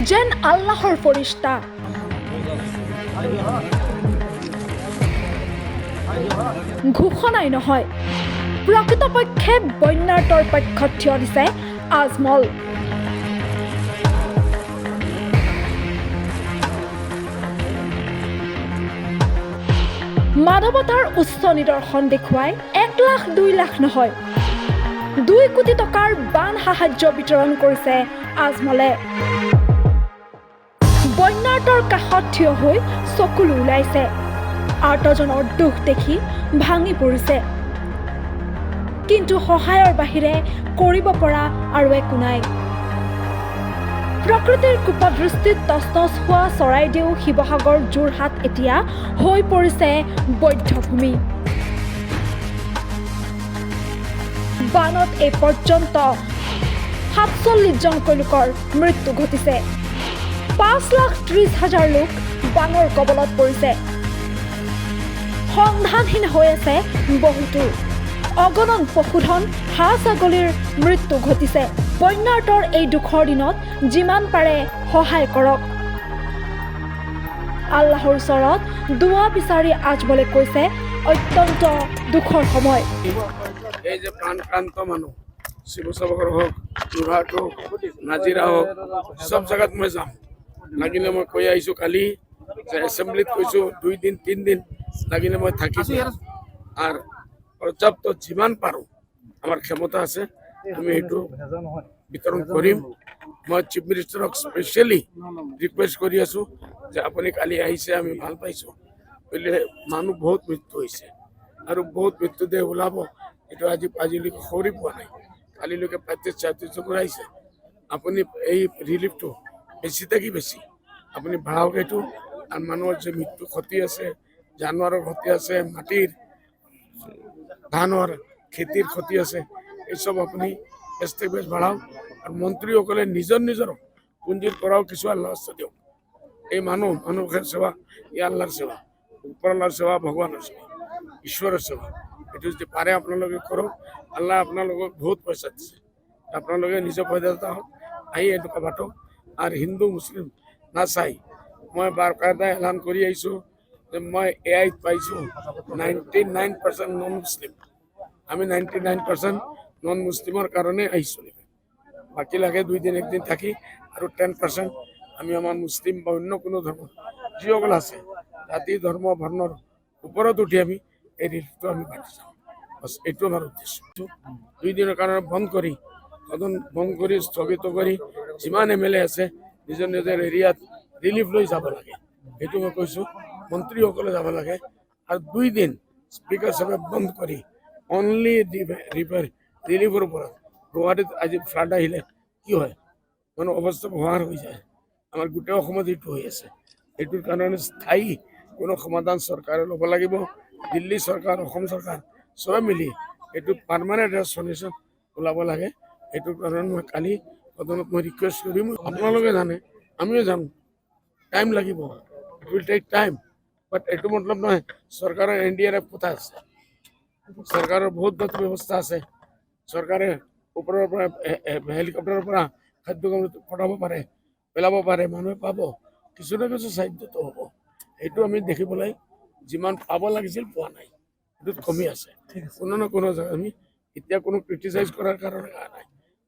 যেন আল্লাহৰ ফৰিষ্টা। ঘোষণাই নহয়, প্ৰকৃতপক্ষে বন্যাৰ্তৰ পক্ষত থিয় দিছে আজমল। মানৱতাৰ উচ্চ নিদৰ্শন দেখুৱাই 1 লাখ 2 লাখ নহয়, 2 কোটি টকাৰ বান সাহায্য বিতৰণ কৰিছে আজমলে। বন্যাৰ্তৰ কাষত থিয় হৈ চকুলো ওলাইছে, আৰ্তজনৰ দুখ দেখি ভাঙি পৰিছে। কিন্তু সহায়ৰ বাহিৰে কৰিব পৰা আৰু একো নাই। প্ৰকৃতিৰ কুপদৃষ্টিত তছনছ হোৱা চৰাইদেউ, শিৱসাগৰ, যোৰহাট এতিয়া হৈ পৰিছে বধ্যভূমি। বানত এই পৰ্যন্ত 47জনকৈ লোকৰ মৃত্যু ঘটিছে। 5,30,000 লোক বানৰ কবলত পৰিছে। সন্ধানহীন হৈ আছে বহুতো। অগণন পশুধন, হাঁহ ছাগলীৰ মৃত্যু ঘটিছে। বন্যাৰ্তৰ এই দুখৰ দিনত যিমান পাৰে সহায় কৰক। আল্লাহৰ ওচৰত দুৱা বিচাৰি আজমলে কৈছে অত্যন্ত দুখৰ সময়। এই যে প্ৰাণক্ৰান্ত মানুহ, শিৱসাগৰ হওক, যোৰহাট হওক, নাজিৰা হওক, চব জেগাত মই যাম। লাগিলে মই কৈ আহিছোঁ, কালি এছেম্বলিত কৈছোঁ 2 দিন 3 দিন লাগিলে মই থাকিছোঁ। আৰু পৰ্যাপ্ত যিমান পাৰোঁ আমাৰ ক্ষমতা আছে আমি সেইটো বিতৰণ কৰিম। মই চিফ মিনিষ্টাৰক স্পেচিয়েলি ৰিকুৱেষ্ট কৰি আছোঁ যে আপুনি কালি আহিছে, আমি ভাল পাইছোঁ। বুলিলে মানুহ বহুত মৃত্যু হৈছে আৰু বহুত মৃত্যুদেহ ওলাব। এইটো আজিলৈকে খবৰে পোৱা নাই। কালিলৈকে 35-36জন আহিছে। আপুনি এই ৰিলিফটো বেছি থাকি বেছি আপুনি বাঢ়াওক এইটো। আৰু মানুহৰ যে মৃত্যু ক্ষতি আছে, জানুৱাৰৰ ক্ষতি আছে, মাটিৰ ধানৰ খেতিৰ ক্ষতি আছে, এইসব আপুনি এষ্টেবলিছ বাঢ়াওক। আৰু মন্ত্ৰীসকলে নিজৰ নিজৰ পুঞ্জিৰ পৰাও কিছু আল্লাহ দিয়ক। এই মানুহৰ সেৱা, ই আল্লাহৰ সেৱা, ওপৰৱালাৰ সেৱা, ভগৱানৰ সেৱা, ঈশ্বৰৰ সেৱা। এইটো যদি পাৰে আপোনালোকে কৰক। আল্লাহ আপোনালোকক বহুত পইচা দিছে, আপোনালোকে নিজৰ পইচা হওক আহি এইটো কাবাটক। আৰু হিন্দু মুছলিম নাচাই মই বাকায়দা এলান কৰি আহিছোঁ যে মই এআইত পাইছোঁ 99% নন মুছলিম। আমি 99% নন মুছলিমৰ কাৰণে আহিছোঁ। বাকী লাগে 2 দিন 1 দিন থাকি আৰু 10% আমি আমাৰ মুছলিম বা অন্য কোনো ধৰ্ম যিসকল আছে জাতি ধৰ্ম বৰ্ণৰ ওপৰত উঠি আমি এই ৰিলিফটো আমি বাঢ়ি যাওঁ। বছ এইটো আমাৰ উদ্দেশ্য। 2 দিনৰ কাৰণে বন্ধ কৰি, সদন বন্ধ কৰি, স্থগিত কৰি যিমান MLA আছে নিজৰ নিজৰ এৰিয়াত ৰিলিফ লৈ যাব লাগে। সেইটো মই কৈছোঁ, মন্ত্ৰীসকলে যাব লাগে। আৰু 2 দিন স্পীকাৰ সাহেবে বন্ধ কৰি অনলি ৰিলিফৰ ওপৰত। গুৱাহাটীত আজি ফ্লাড আহিলে কি হয়, মানুহ অৱস্থা ভয়াৰ হৈ যায়। আমাৰ গোটেই অসমত এইটো হৈ আছে। এইটোৰ কাৰণে স্থায়ী কোনো সমাধান চৰকাৰে ল'ব লাগিব। দিল্লী চৰকাৰ, অসম চৰকাৰ চবে মিলি এইটো পাৰ্মানেণ্ট চলিউশ্যন ওলাব লাগে। এইটোৰ কাৰণে মই কালি সদনত মই ৰিকুৱেষ্ট কৰিম। আপোনালোকে জানে, আমিও জানো টাইম লাগিব, ইট উইল টেক টাইম। বাট এইটো মতলব নহয় চৰকাৰৰ NDRF কথা আছে, চৰকাৰৰ বহুত ব্যৱস্থা আছে। চৰকাৰে ওপৰৰ পৰা হেলিকপ্টাৰৰ পৰা খাদ্য পঠাব পাৰে, পেলাব পাৰে, মানুহে পাব, কিছু না কিছু সাহায্যটো হ'ব। সেইটো আমি দেখিবলৈ যিমান পাব লাগিছিল পোৱা নাই, সেইটোত কমি আছে। কোনো না কোনো জেগাত আমি এতিয়া কোনো ক্ৰিটিচাইজ কৰাৰ কাৰণে নাই।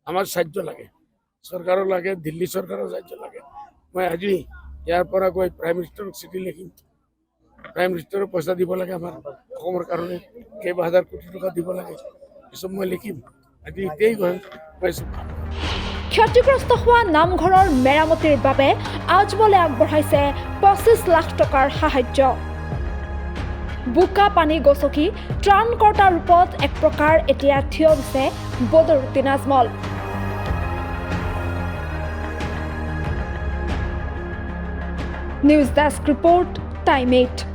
আমাৰ সাহায্য লাগে, চৰকাৰৰ লাগে, দিল্লী চৰকাৰৰ সাহায্য লাগে। মই আজি ইয়াৰ পৰা গৈ প্ৰাইম মিনিষ্টাৰক চিঠি লিখিম। প্ৰাইম মিনিষ্টাৰক পইচা দিব লাগে, আমাৰ অসমৰ কাৰণে কেইবা হাজাৰ কোটি টকা দিব লাগে, এইসব মই লিখিম। আজি এতিয়াই গৈ পাইছোঁ। ক্ষতিগ্ৰস্ত হোৱা নামঘৰৰ মেৰামতিৰ বাবে আজমলে আগবঢ়াইছে 25 লাখ টকাৰ সাহায্য। বোকা পানী গছকি ত্ৰাণকৰ্তাৰ ৰূপত এক প্ৰকাৰ এতিয়া থিয় দিছে Badruddin Ajmal. News desk report, time 8।